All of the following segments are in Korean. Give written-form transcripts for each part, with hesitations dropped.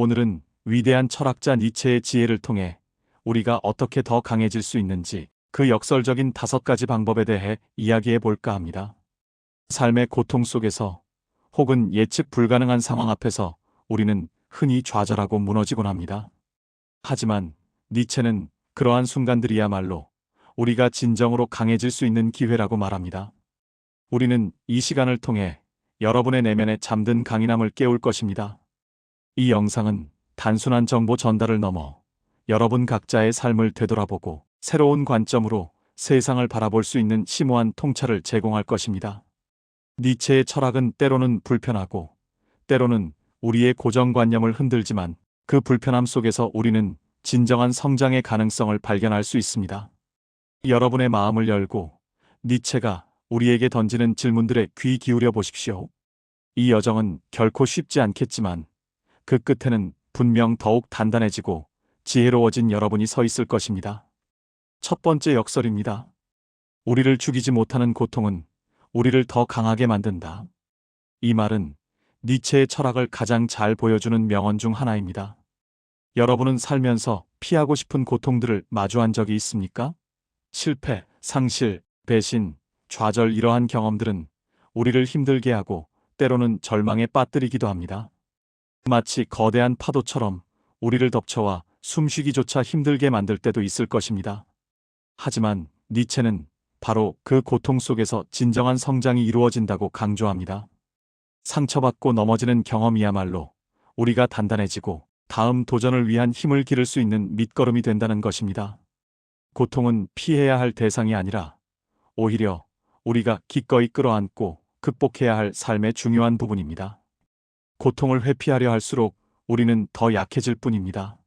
오늘은 위대한 철학자 니체의 지혜를 통해 우리가 어떻게 더 강해질 수 있는지 그 역설적인 5가지 방법에 대해 이야기해 볼까 합니다. 삶의 고통 속에서 혹은 예측 불가능한 상황 앞에서 우리는 흔히 좌절하고 무너지곤 합니다. 하지만 니체는 그러한 순간들이야말로 우리가 진정으로 강해질 수 있는 기회라고 말합니다. 우리는 이 시간을 통해 여러분의 내면에 잠든 강인함을 깨울 것입니다. 이 영상은 단순한 정보 전달을 넘어 여러분 각자의 삶을 되돌아보고 새로운 관점으로 세상을 바라볼 수 있는 심오한 통찰을 제공할 것입니다. 니체의 철학은 때로는 불편하고 때로는 우리의 고정관념을 흔들지만 그 불편함 속에서 우리는 진정한 성장의 가능성을 발견할 수 있습니다. 여러분의 마음을 열고 니체가 우리에게 던지는 질문들에 귀 기울여 보십시오. 이 여정은 결코 쉽지 않겠지만 그 끝에는 분명 더욱 단단해지고 지혜로워진 여러분이 서 있을 것입니다. 첫 번째 역설입니다. 우리를 죽이지 못하는 고통은 우리를 더 강하게 만든다. 이 말은 니체의 철학을 가장 잘 보여주는 명언 중 하나입니다. 여러분은 살면서 피하고 싶은 고통들을 마주한 적이 있습니까? 실패, 상실, 배신, 좌절 이러한 경험들은 우리를 힘들게 하고 때로는 절망에 빠뜨리기도 합니다. 마치 거대한 파도처럼 우리를 덮쳐와 숨쉬기조차 힘들게 만들 때도 있을 것입니다. 하지만 니체는 바로 그 고통 속에서 진정한 성장이 이루어진다고 강조합니다. 상처받고 넘어지는 경험이야말로 우리가 단단해지고 다음 도전을 위한 힘을 기를 수 있는 밑거름이 된다는 것입니다. 고통은 피해야 할 대상이 아니라 오히려 우리가 기꺼이 끌어안고 극복해야 할 삶의 중요한 부분입니다. 고통을 회피하려 할수록 우리는 더 약해질 뿐입니다.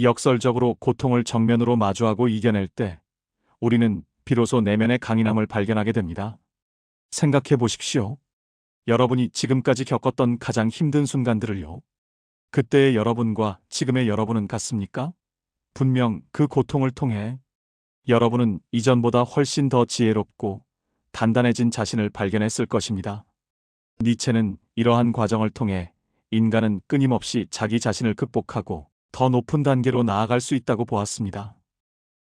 역설적으로 고통을 정면으로 마주하고 이겨낼 때 우리는 비로소 내면의 강인함을 발견하게 됩니다. 생각해 보십시오. 여러분이 지금까지 겪었던 가장 힘든 순간들을요. 그때의 여러분과 지금의 여러분은 같습니까? 분명 그 고통을 통해 여러분은 이전보다 훨씬 더 지혜롭고 단단해진 자신을 발견했을 것입니다. 니체는 이러한 과정을 통해 인간은 끊임없이 자기 자신을 극복하고 더 높은 단계로 나아갈 수 있다고 보았습니다.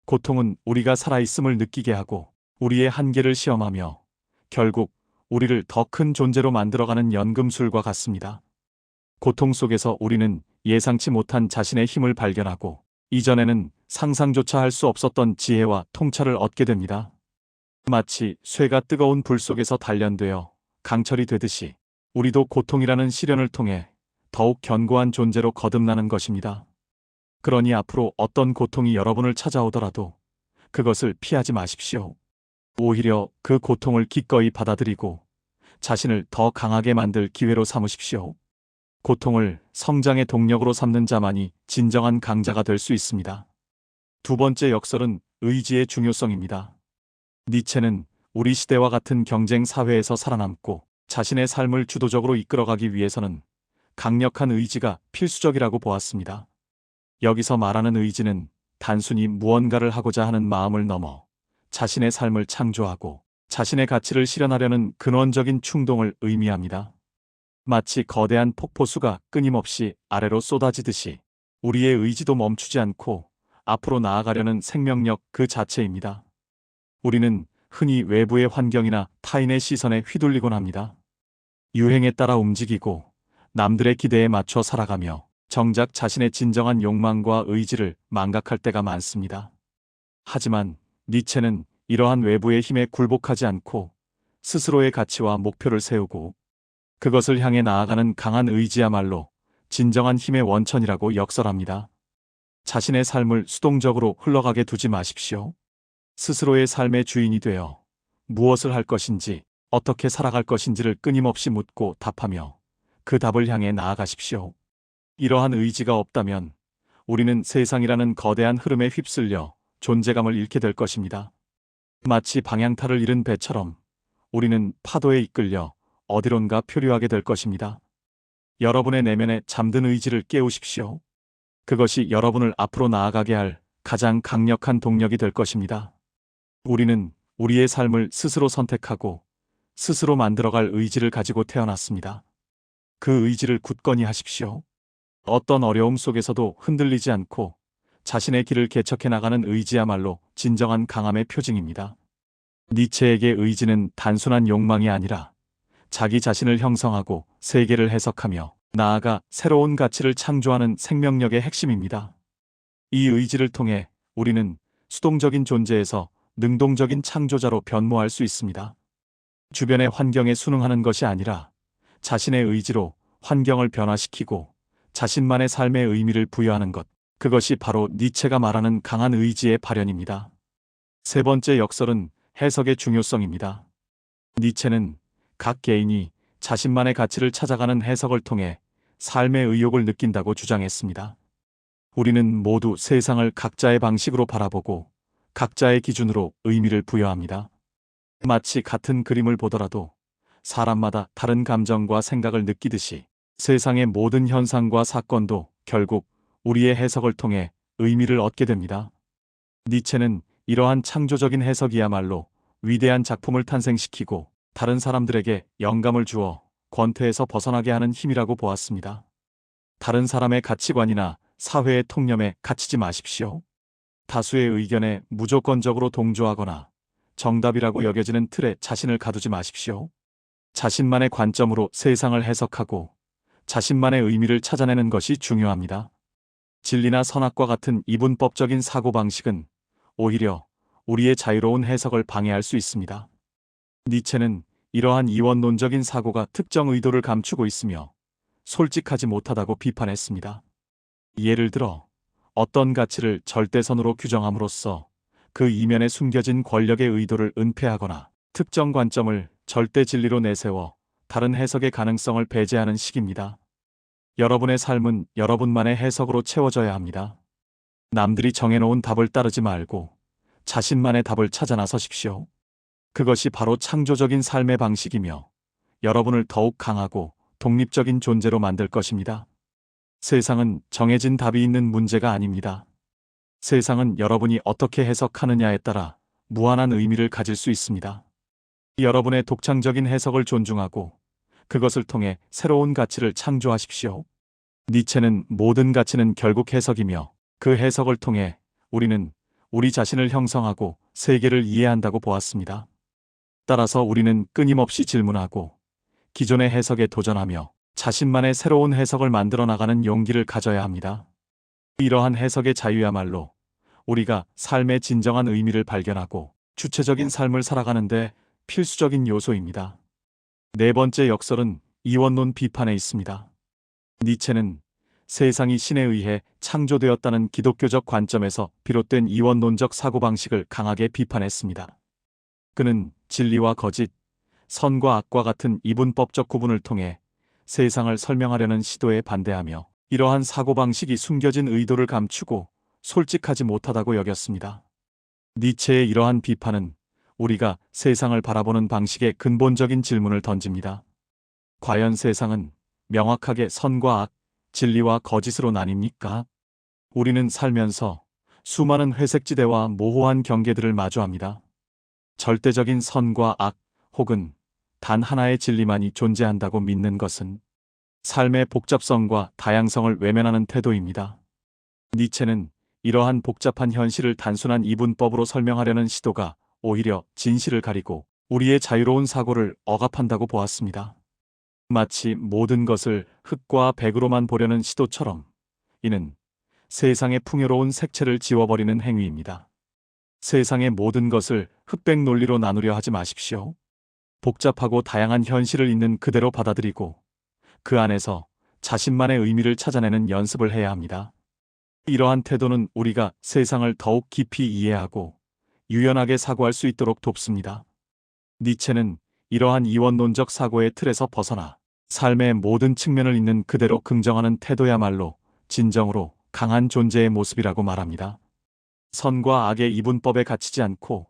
고통은 우리가 살아있음을 느끼게 하고 우리의 한계를 시험하며 결국 우리를 더 큰 존재로 만들어가는 연금술과 같습니다. 고통 속에서 우리는 예상치 못한 자신의 힘을 발견하고 이전에는 상상조차 할 수 없었던 지혜와 통찰을 얻게 됩니다. 마치 쇠가 뜨거운 불 속에서 단련되어 강철이 되듯이 우리도 고통이라는 시련을 통해 더욱 견고한 존재로 거듭나는 것입니다. 그러니 앞으로 어떤 고통이 여러분을 찾아오더라도 그것을 피하지 마십시오. 오히려 그 고통을 기꺼이 받아들이고 자신을 더 강하게 만들 기회로 삼으십시오. 고통을 성장의 동력으로 삼는 자만이 진정한 강자가 될 수 있습니다. 두 번째 역설은 의지의 중요성입니다. 니체는 우리 시대와 같은 경쟁 사회에서 살아남고 자신의 삶을 주도적으로 이끌어가기 위해서는 강력한 의지가 필수적이라고 보았습니다. 여기서 말하는 의지는 단순히 무언가를 하고자 하는 마음을 넘어 자신의 삶을 창조하고 자신의 가치를 실현하려는 근원적인 충동을 의미합니다. 마치 거대한 폭포수가 끊임없이 아래로 쏟아지듯이 우리의 의지도 멈추지 않고 앞으로 나아가려는 생명력 그 자체입니다. 우리는 흔히 외부의 환경이나 타인의 시선에 휘둘리곤 합니다. 유행에 따라 움직이고 남들의 기대에 맞춰 살아가며 정작 자신의 진정한 욕망과 의지를 망각할 때가 많습니다. 하지만 니체는 이러한 외부의 힘에 굴복하지 않고 스스로의 가치와 목표를 세우고 그것을 향해 나아가는 강한 의지야말로 진정한 힘의 원천이라고 역설합니다. 자신의 삶을 수동적으로 흘러가게 두지 마십시오. 스스로의 삶의 주인이 되어 무엇을 할 것인지, 어떻게 살아갈 것인지를 끊임없이 묻고 답하며 그 답을 향해 나아가십시오. 이러한 의지가 없다면 우리는 세상이라는 거대한 흐름에 휩쓸려 존재감을 잃게 될 것입니다. 마치 방향타를 잃은 배처럼 우리는 파도에 이끌려 어디론가 표류하게 될 것입니다. 여러분의 내면에 잠든 의지를 깨우십시오. 그것이 여러분을 앞으로 나아가게 할 가장 강력한 동력이 될 것입니다. 우리는 우리의 삶을 스스로 선택하고 스스로 만들어갈 의지를 가지고 태어났습니다. 그 의지를 굳건히 하십시오. 어떤 어려움 속에서도 흔들리지 않고 자신의 길을 개척해 나가는 의지야말로 진정한 강함의 표징입니다. 니체에게 의지는 단순한 욕망이 아니라 자기 자신을 형성하고 세계를 해석하며 나아가 새로운 가치를 창조하는 생명력의 핵심입니다. 이 의지를 통해 우리는 수동적인 존재에서 능동적인 창조자로 변모할 수 있습니다. 주변의 환경에 순응하는 것이 아니라 자신의 의지로 환경을 변화시키고 자신만의 삶의 의미를 부여하는 것, 그것이 바로 니체가 말하는 강한 의지의 발현입니다. 세 번째 역설은 해석의 중요성입니다. 니체는 각 개인이 자신만의 가치를 찾아가는 해석을 통해 삶의 의욕을 느낀다고 주장했습니다. 우리는 모두 세상을 각자의 방식으로 바라보고 각자의 기준으로 의미를 부여합니다. 마치 같은 그림을 보더라도 사람마다 다른 감정과 생각을 느끼듯이 세상의 모든 현상과 사건도 결국 우리의 해석을 통해 의미를 얻게 됩니다. 니체는 이러한 창조적인 해석이야말로 위대한 작품을 탄생시키고 다른 사람들에게 영감을 주어 권태에서 벗어나게 하는 힘이라고 보았습니다. 다른 사람의 가치관이나 사회의 통념에 갇히지 마십시오. 다수의 의견에 무조건적으로 동조하거나 정답이라고 여겨지는 틀에 자신을 가두지 마십시오. 자신만의 관점으로 세상을 해석하고 자신만의 의미를 찾아내는 것이 중요합니다. 진리나 선악과 같은 이분법적인 사고방식은 오히려 우리의 자유로운 해석을 방해할 수 있습니다. 니체는 이러한 이원론적인 사고가 특정 의도를 감추고 있으며 솔직하지 못하다고 비판했습니다. 예를 들어 어떤 가치를 절대선으로 규정함으로써 그 이면에 숨겨진 권력의 의도를 은폐하거나 특정 관점을 절대 진리로 내세워 다른 해석의 가능성을 배제하는 식입니다. 여러분의 삶은 여러분만의 해석으로 채워져야 합니다. 남들이 정해놓은 답을 따르지 말고 자신만의 답을 찾아 나서십시오. 그것이 바로 창조적인 삶의 방식이며 여러분을 더욱 강하고 독립적인 존재로 만들 것입니다. 세상은 정해진 답이 있는 문제가 아닙니다. 세상은 여러분이 어떻게 해석하느냐에 따라 무한한 의미를 가질 수 있습니다. 여러분의 독창적인 해석을 존중하고 그것을 통해 새로운 가치를 창조하십시오. 니체는 모든 가치는 결국 해석이며 그 해석을 통해 우리는 우리 자신을 형성하고 세계를 이해한다고 보았습니다. 따라서 우리는 끊임없이 질문하고 기존의 해석에 도전하며 자신만의 새로운 해석을 만들어 나가는 용기를 가져야 합니다. 이러한 해석의 자유야말로 우리가 삶의 진정한 의미를 발견하고 주체적인 삶을 살아가는데 필수적인 요소입니다. 네 번째 역설은 이원론 비판에 있습니다. 니체는 세상이 신에 의해 창조되었다는 기독교적 관점에서 비롯된 이원론적 사고방식을 강하게 비판했습니다. 그는 진리와 거짓, 선과 악과 같은 이분법적 구분을 통해 세상을 설명하려는 시도에 반대하며 이러한 사고방식이 숨겨진 의도를 감추고 솔직하지 못하다고 여겼습니다. 니체의 이러한 비판은 우리가 세상을 바라보는 방식에 근본적인 질문을 던집니다. 과연 세상은 명확하게 선과 악, 진리와 거짓으로 나뉩니까? 우리는 살면서 수많은 회색지대와 모호한 경계들을 마주합니다. 절대적인 선과 악 혹은 단 하나의 진리만이 존재한다고 믿는 것은 삶의 복잡성과 다양성을 외면하는 태도입니다. 니체는 이러한 복잡한 현실을 단순한 이분법으로 설명하려는 시도가 오히려 진실을 가리고 우리의 자유로운 사고를 억압한다고 보았습니다. 마치 모든 것을 흑과 백으로만 보려는 시도처럼 이는 세상의 풍요로운 색채를 지워버리는 행위입니다. 세상의 모든 것을 흑백 논리로 나누려 하지 마십시오. 복잡하고 다양한 현실을 있는 그대로 받아들이고 그 안에서 자신만의 의미를 찾아내는 연습을 해야 합니다. 이러한 태도는 우리가 세상을 더욱 깊이 이해하고 유연하게 사고할 수 있도록 돕습니다. 니체는 이러한 이원론적 사고의 틀에서 벗어나 삶의 모든 측면을 있는 그대로 긍정하는 태도야말로 진정으로 강한 존재의 모습이라고 말합니다. 선과 악의 이분법에 갇히지 않고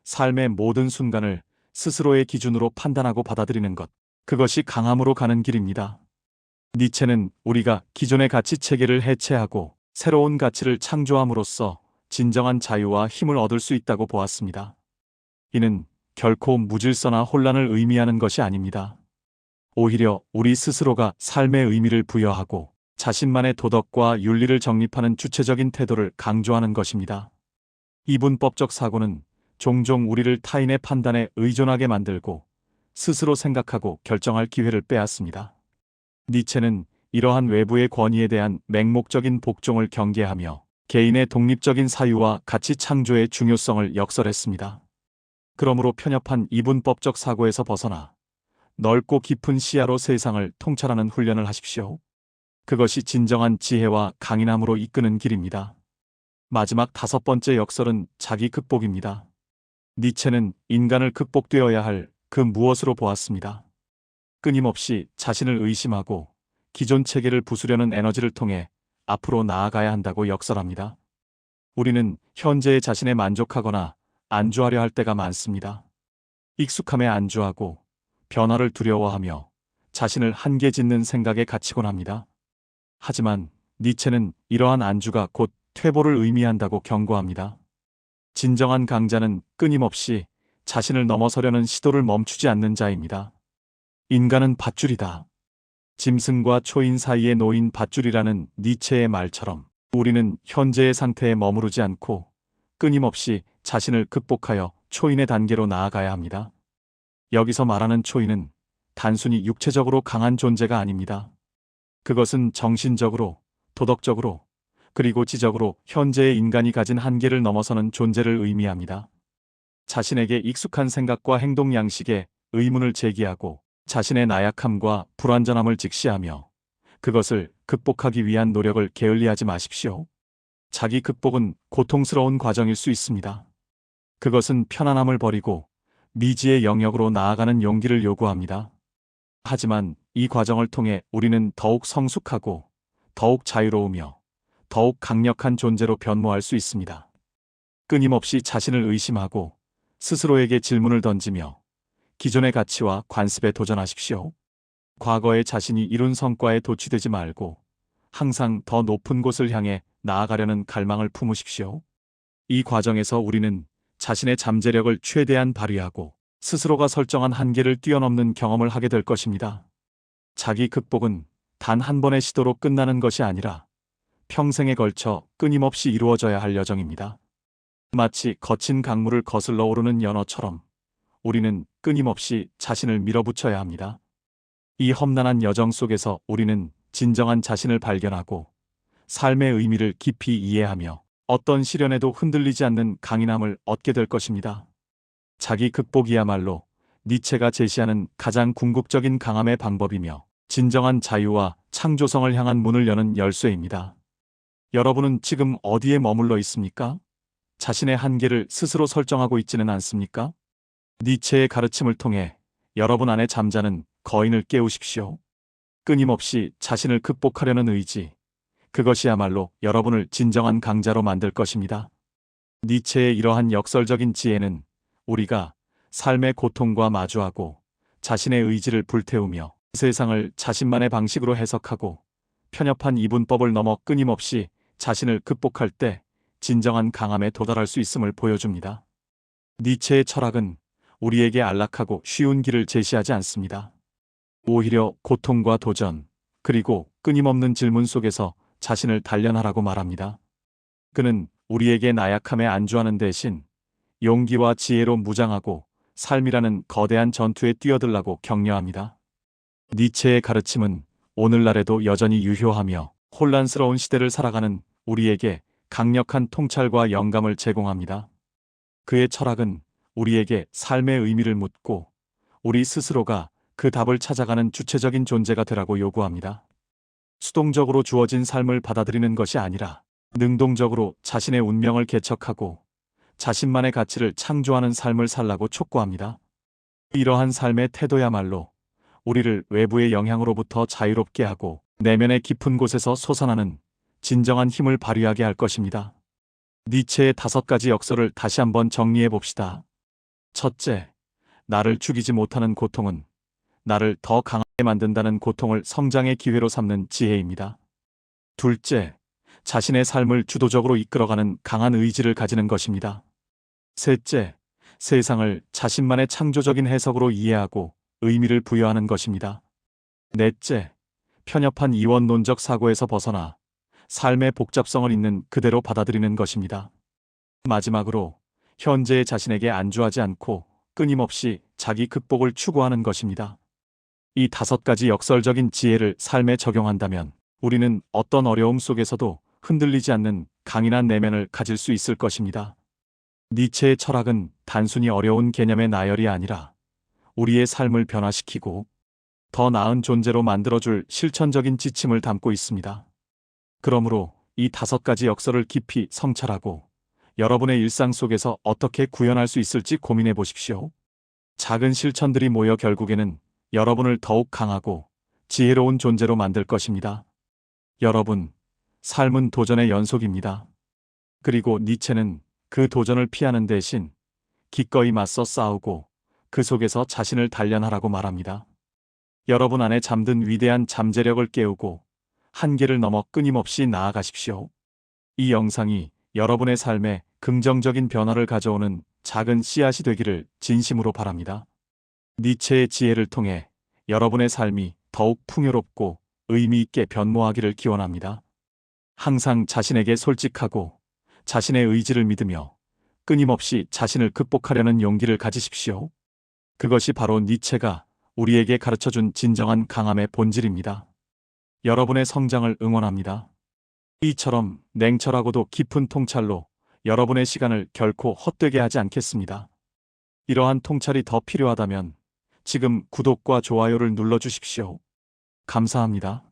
삶의 모든 순간을 스스로의 기준으로 판단하고 받아들이는 것, 그것이 강함으로 가는 길입니다. 니체는 우리가 기존의 가치 체계를 해체하고 새로운 가치를 창조함으로써 진정한 자유와 힘을 얻을 수 있다고 보았습니다. 이는 결코 무질서나 혼란을 의미하는 것이 아닙니다. 오히려 우리 스스로가 삶의 의미를 부여하고 자신만의 도덕과 윤리를 정립하는 주체적인 태도를 강조하는 것입니다. 이분법적 사고는 종종 우리를 타인의 판단에 의존하게 만들고 스스로 생각하고 결정할 기회를 빼앗습니다. 니체는 이러한 외부의 권위에 대한 맹목적인 복종을 경계하며 개인의 독립적인 사유와 가치 창조의 중요성을 역설했습니다. 그러므로 편협한 이분법적 사고에서 벗어나 넓고 깊은 시야로 세상을 통찰하는 훈련을 하십시오. 그것이 진정한 지혜와 강인함으로 이끄는 길입니다. 마지막 5번째 역설은 자기 극복입니다. 니체는 인간을 극복되어야 할 그 무엇으로 보았습니다. 끊임없이 자신을 의심하고 기존 체계를 부수려는 에너지를 통해 앞으로 나아가야 한다고 역설합니다. 우리는 현재의 자신에 만족하거나 안주하려 할 때가 많습니다. 익숙함에 안주하고 변화를 두려워하며 자신을 한계 짓는 생각에 갇히곤 합니다. 하지만 니체는 이러한 안주가 곧 퇴보를 의미한다고 경고합니다. 진정한 강자는 끊임없이 자신을 넘어서려는 시도를 멈추지 않는 자입니다. 인간은 밧줄이다. 짐승과 초인 사이에 놓인 밧줄이라는 니체의 말처럼 우리는 현재의 상태에 머무르지 않고 끊임없이 자신을 극복하여 초인의 단계로 나아가야 합니다. 여기서 말하는 초인은 단순히 육체적으로 강한 존재가 아닙니다. 그것은 정신적으로, 도덕적으로, 그리고 지적으로 현재의 인간이 가진 한계를 넘어서는 존재를 의미합니다. 자신에게 익숙한 생각과 행동 양식에 의문을 제기하고 자신의 나약함과 불완전함을 직시하며 그것을 극복하기 위한 노력을 게을리하지 마십시오. 자기 극복은 고통스러운 과정일 수 있습니다. 그것은 편안함을 버리고 미지의 영역으로 나아가는 용기를 요구합니다. 하지만 이 과정을 통해 우리는 더욱 성숙하고 더욱 자유로우며 더욱 강력한 존재로 변모할 수 있습니다. 끊임없이 자신을 의심하고 스스로에게 질문을 던지며 기존의 가치와 관습에 도전하십시오. 과거의 자신이 이룬 성과에 도취되지 말고 항상 더 높은 곳을 향해 나아가려는 갈망을 품으십시오. 이 과정에서 우리는 자신의 잠재력을 최대한 발휘하고 스스로가 설정한 한계를 뛰어넘는 경험을 하게 될 것입니다. 자기 극복은 단 한 번의 시도로 끝나는 것이 아니라 평생에 걸쳐 끊임없이 이루어져야 할 여정입니다. 마치 거친 강물을 거슬러 오르는 연어처럼 우리는 끊임없이 자신을 밀어붙여야 합니다. 이 험난한 여정 속에서 우리는 진정한 자신을 발견하고 삶의 의미를 깊이 이해하며 어떤 시련에도 흔들리지 않는 강인함을 얻게 될 것입니다. 자기 극복이야말로 니체가 제시하는 가장 궁극적인 강함의 방법이며 진정한 자유와 창조성을 향한 문을 여는 열쇠입니다. 여러분은 지금 어디에 머물러 있습니까? 자신의 한계를 스스로 설정하고 있지는 않습니까? 니체의 가르침을 통해 여러분 안에 잠자는 거인을 깨우십시오. 끊임없이 자신을 극복하려는 의지, 그것이야말로 여러분을 진정한 강자로 만들 것입니다. 니체의 이러한 역설적인 지혜는 우리가 삶의 고통과 마주하고 자신의 의지를 불태우며 세상을 자신만의 방식으로 해석하고 편협한 이분법을 넘어 끊임없이 자신을 극복할 때 진정한 강함에 도달할 수 있음을 보여줍니다. 니체의 철학은 우리에게 안락하고 쉬운 길을 제시하지 않습니다. 오히려 고통과 도전, 그리고 끊임없는 질문 속에서 자신을 단련하라고 말합니다. 그는 우리에게 나약함에 안주하는 대신 용기와 지혜로 무장하고 삶이라는 거대한 전투에 뛰어들라고 격려합니다. 니체의 가르침은 오늘날에도 여전히 유효하며 혼란스러운 시대를 살아가는 우리에게 강력한 통찰과 영감을 제공합니다. 그의 철학은 우리에게 삶의 의미를 묻고 우리 스스로가 그 답을 찾아가는 주체적인 존재가 되라고 요구합니다. 수동적으로 주어진 삶을 받아들이는 것이 아니라 능동적으로 자신의 운명을 개척하고 자신만의 가치를 창조하는 삶을 살라고 촉구합니다. 이러한 삶의 태도야말로 우리를 외부의 영향으로부터 자유롭게 하고 내면의 깊은 곳에서 솟아나는 진정한 힘을 발휘하게 할 것입니다. 니체의 5가지 역설을 다시 한번 정리해 봅시다. 첫째, 나를 죽이지 못하는 고통은 나를 더 강하게 만든다는 고통을 성장의 기회로 삼는 지혜입니다. 둘째, 자신의 삶을 주도적으로 이끌어가는 강한 의지를 가지는 것입니다. 셋째, 세상을 자신만의 창조적인 해석으로 이해하고 의미를 부여하는 것입니다. 넷째, 편협한 이원론적 사고에서 벗어나 삶의 복잡성을 있는 그대로 받아들이는 것입니다. 마지막으로 현재의 자신에게 안주하지 않고 끊임없이 자기 극복을 추구하는 것입니다. 이 5가지 역설적인 지혜를 삶에 적용한다면 우리는 어떤 어려움 속에서도 흔들리지 않는 강인한 내면을 가질 수 있을 것입니다. 니체의 철학은 단순히 어려운 개념의 나열이 아니라 우리의 삶을 변화시키고 더 나은 존재로 만들어줄 실천적인 지침을 담고 있습니다. 그러므로 이 5가지 역설을 깊이 성찰하고 여러분의 일상 속에서 어떻게 구현할 수 있을지 고민해 보십시오. 작은 실천들이 모여 결국에는 여러분을 더욱 강하고 지혜로운 존재로 만들 것입니다. 여러분, 삶은 도전의 연속입니다. 그리고 니체는 그 도전을 피하는 대신 기꺼이 맞서 싸우고 그 속에서 자신을 단련하라고 말합니다. 여러분 안에 잠든 위대한 잠재력을 깨우고 한계를 넘어 끊임없이 나아가십시오. 이 영상이 여러분의 삶에 긍정적인 변화를 가져오는 작은 씨앗이 되기를 진심으로 바랍니다. 니체의 지혜를 통해 여러분의 삶이 더욱 풍요롭고 의미 있게 변모하기를 기원합니다. 항상 자신에게 솔직하고 자신의 의지를 믿으며 끊임없이 자신을 극복하려는 용기를 가지십시오. 그것이 바로 니체가 우리에게 가르쳐준 진정한 강함의 본질입니다. 여러분의 성장을 응원합니다. 이처럼 냉철하고도 깊은 통찰로 여러분의 시간을 결코 헛되게 하지 않겠습니다. 이러한 통찰이 더 필요하다면 지금 구독과 좋아요를 눌러주십시오. 감사합니다.